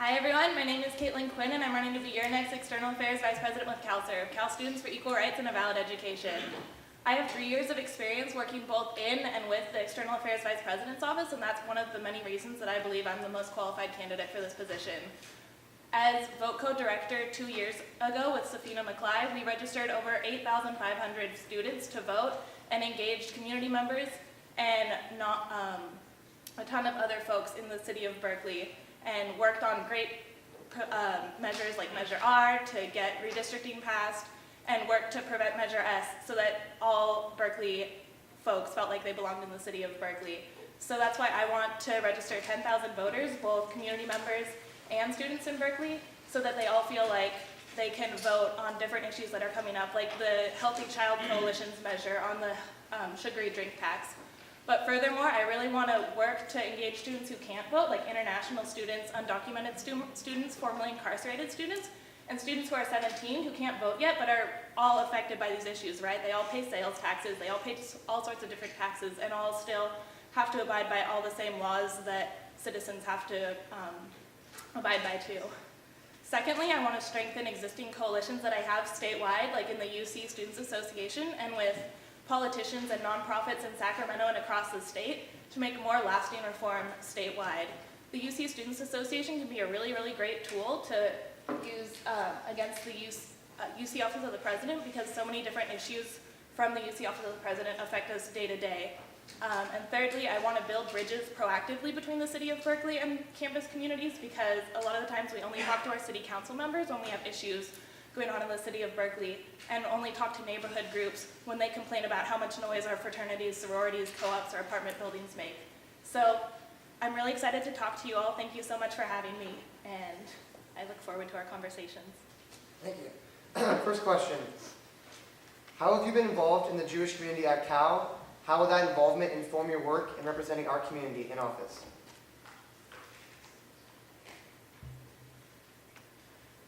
Hi everyone, my name is Quinn and I'm running to be your next External Affairs Vice President with CalServe, Cal Students for Equal Rights and a Valid Education. I have 3 years of experience working both in and with the External Affairs Vice President's Office, and that's one of the many reasons that I believe I'm the most qualified candidate for this position. As Vote Code Director 2 years ago with Safina McCly, we registered over 8,500 students to vote and engaged community members and a ton of other folks in the city of Berkeley, and worked on great measures like Measure R to get redistricting passed, and worked to prevent Measure S so that all Berkeley folks felt like they belonged in the city of Berkeley. So that's why I want to register 10,000 voters, both community members and students in Berkeley, so that they all feel like they can vote on different issues that are coming up, like the Healthy Child Coalition's measure on the sugary drink tax. But furthermore, I really want to work to engage students who can't vote, like international students, undocumented students, formerly incarcerated students, and students who are 17 who can't vote yet but are all affected by these issues, right? They all pay sales taxes, they all pay all sorts of different taxes, and all still have to abide by all the same laws that citizens have to abide by too. Secondly, I want to strengthen existing coalitions that I have statewide, like in the UC Students Association, and with politicians and nonprofits in Sacramento and across the state to make more lasting reform statewide. The UC Students Association can be a really, really great tool to use against the UC Office of the President, because so many different issues from the UC Office of the President affect us day to day. And thirdly, I want to build bridges proactively between the city of Berkeley and campus communities, because a lot of the times we only talk to our city council members when we have issues going on in the city of Berkeley, and only talk to neighborhood groups when they complain about how much noise our fraternities, sororities, co-ops, or apartment buildings make. So I'm really excited to talk to you all. Thank you so much for having me, and I look forward to our conversations. Thank you. First question. How have you been involved in the Jewish community at Cal? How will that involvement inform your work in representing our community in office?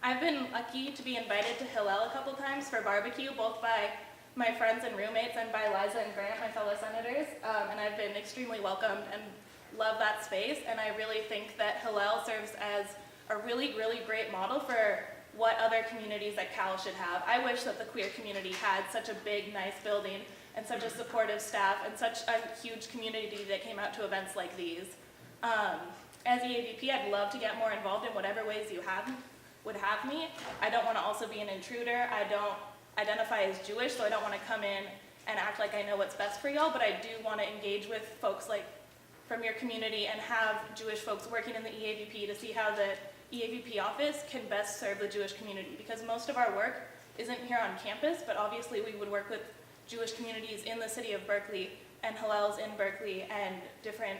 I've been lucky to be invited to Hillel a couple times for barbecue, both by my friends and roommates and by Liza and Grant, my fellow senators, and I've been extremely welcomed and love that space, and I really think that Hillel serves as a really, really great model for what other communities at Cal should have. I wish that the queer community had such a big, nice building and such a supportive staff and such a huge community that came out to events like these. As EAVP, I'd love to get more involved in whatever ways you would have me. I don't want to also be an intruder. I don't identify as Jewish, so I don't want to come in and act like I know what's best for y'all, but I do want to engage with folks like from your community and have Jewish folks working in the EAVP to see how the EAVP office can best serve the Jewish community, because most of our work isn't here on campus, but obviously we would work with Jewish communities in the city of Berkeley and Hillel's in Berkeley and different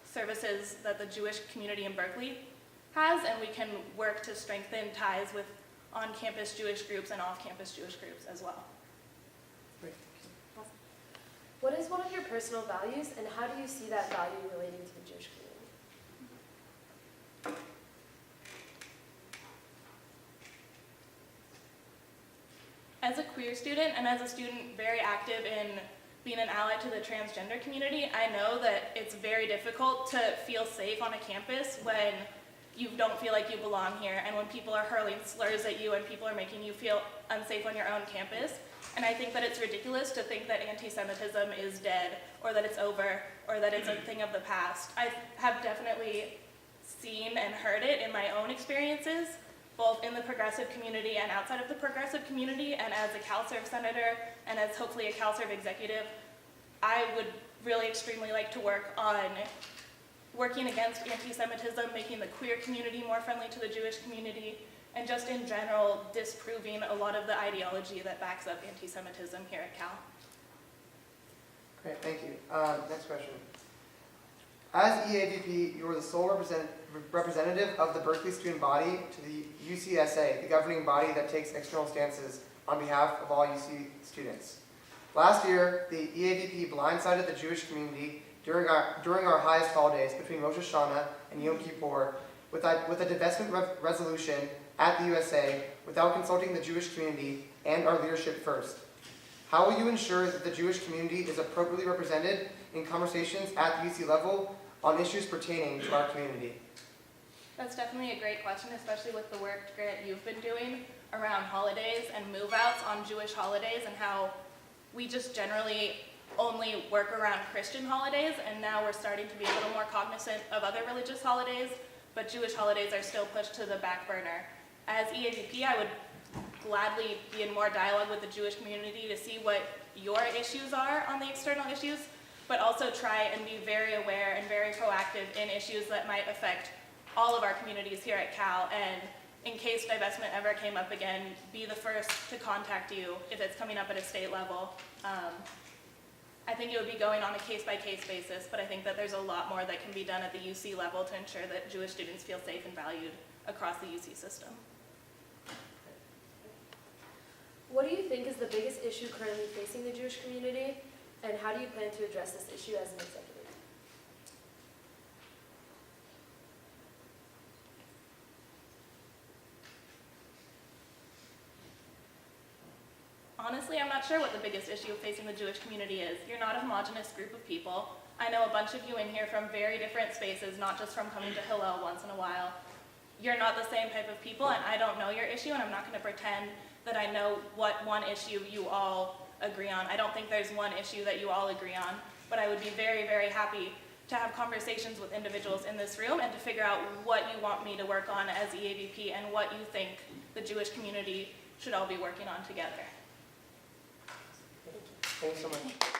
services that the Jewish community in Berkeley has, and we can work to strengthen ties with on-campus Jewish groups and off-campus Jewish groups as well. Great. Awesome. What is one of your personal values, and how do you see that value relating to the Jewish community? As a queer student and as a student very active in being an ally to the transgender community, I know that it's very difficult to feel safe on a campus when you don't feel like you belong here, and when people are hurling slurs at you and people are making you feel unsafe on your own campus. And I think that it's ridiculous to think that anti-Semitism is dead, or that it's over, or that it's a thing of the past. I have definitely seen and heard it in my own experiences, both in the progressive community and outside of the progressive community, and as a CalServe senator, and as hopefully a CalServe executive, I would really extremely like to work on working against anti-Semitism, making the queer community more friendly to the Jewish community, and just in general disproving a lot of the ideology that backs up anti-Semitism here at Cal. Great, thank you. Next question. As EAVP, you are the sole representative of the Berkeley student body to the UCSA, the governing body that takes external stances on behalf of all UC students. Last year, the EAVP blindsided the Jewish community during our highest holidays between Rosh Hashanah and Yom Kippur with a divestment resolution at the USA without consulting the Jewish community and our leadership first. How will you ensure that the Jewish community is appropriately represented in conversations at the UC level on issues pertaining to our community? That's definitely a great question, especially with the work, Grant, you've been doing around holidays and move-outs on Jewish holidays and how we just generally only work around Christian holidays, and now we're starting to be a little more cognizant of other religious holidays, but Jewish holidays are still pushed to the back burner. As EAVP, I would gladly be in more dialogue with the Jewish community to see what your issues are on the external issues, but also try and be very aware and very proactive in issues that might affect all of our communities here at Cal, and in case divestment ever came up again, be the first to contact you if it's coming up at a state level. I think it would be going on a case-by-case basis, but I think that there's a lot more that can be done at the UC level to ensure that Jewish students feel safe and valued across the UC system. What do you think is the biggest issue currently facing the Jewish community, and how do you plan to address this issue as an executive? Honestly, I'm not sure what the biggest issue facing the Jewish community is. You're not a homogenous group of people. I know a bunch of you in here from very different spaces, not just from coming to Hillel once in a while. You're not the same type of people, and I don't know your issue, and I'm not going to pretend that I know what one issue you all agree on. I don't think there's one issue that you all agree on, but I would be very, very happy to have conversations with individuals in this room and to figure out what you want me to work on as EAVP and what you think the Jewish community should all be working on together. Thanks so much.